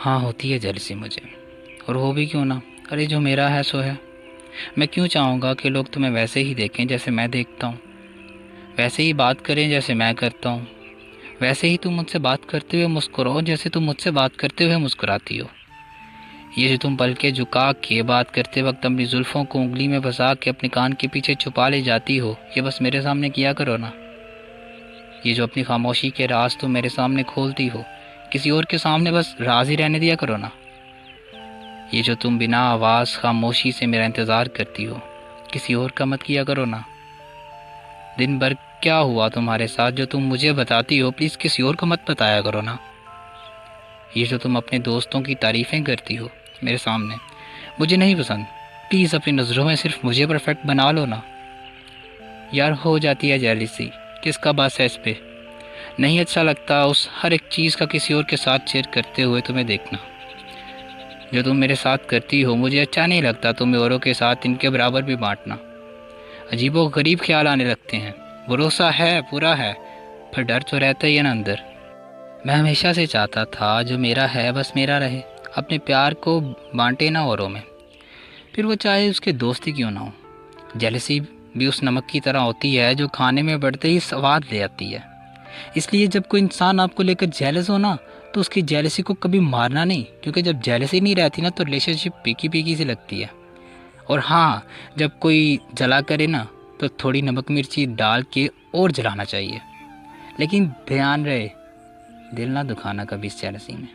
हाँ, होती है जेलसी मुझे, और हो भी क्यों ना। अरे जो मेरा है सो है। मैं क्यों चाहूँगा कि लोग तुम्हें वैसे ही देखें जैसे मैं देखता हूँ, वैसे ही बात करें जैसे मैं करता हूँ, वैसे ही तुम मुझसे बात करते हुए मुस्कुराओ जैसे तुम मुझसे बात करते हुए मुस्कुराती हो। ये जो तुम पलके झुका के बात करते वक्त अपनी जुल्फ़ों को उंगली में फंसा के अपने कान के पीछे छुपा ले जाती हो, ये बस मेरे सामने किया करो ना। ये जो अपनी खामोशी के राज तुम मेरे सामने खोलती हो, किसी और के सामने बस राज ही रहने दिया करो ना। ये जो तुम बिना आवाज़ खामोशी से मेरा इंतज़ार करती हो, किसी और का मत किया करो ना। दिन भर क्या हुआ तुम्हारे साथ जो तुम मुझे बताती हो, प्लीज़ किसी और को मत बताया करो ना। ये जो तुम अपने दोस्तों की तारीफ़ें करती हो मेरे सामने, मुझे नहीं पसंद। प्लीज़ अपनी नज़रों में सिर्फ मुझे परफेक्ट बना लो ना। यार हो जाती है जेलिसी, किसका बस है इस पे। नहीं अच्छा लगता उस हर एक चीज़ का किसी और के साथ शेयर करते हुए तुम्हें देखना। जो तुम मेरे साथ करती हो मुझे अच्छा नहीं लगता तुम्हें औरों के साथ इनके बराबर भी बांटना। अजीबो गरीब ख्याल आने लगते हैं। भरोसा है पूरा है, पर डर तो रहता ही है ना अंदर। मैं हमेशा से चाहता था जो मेरा है बस मेरा रहे, अपने प्यार को बांटे ना औरों में, फिर वो चाहे उसके दोस्ती क्यों ना हो। जेलसी भी उस नमक की तरह होती है जो खाने में बढ़ते ही स्वाद ले आती है। इसलिए जब कोई इंसान आपको लेकर जेलस हो ना, तो उसकी जेलसी को कभी मारना नहीं, क्योंकि जब जेलसी नहीं रहती ना तो रिलेशनशिप पीकी पीकी सी लगती है। और हाँ, जब कोई जला करे ना तो थोड़ी नमक मिर्ची डाल के और जलाना चाहिए, लेकिन ध्यान रहे दिल ना दुखाना कभी इस जेलसी में।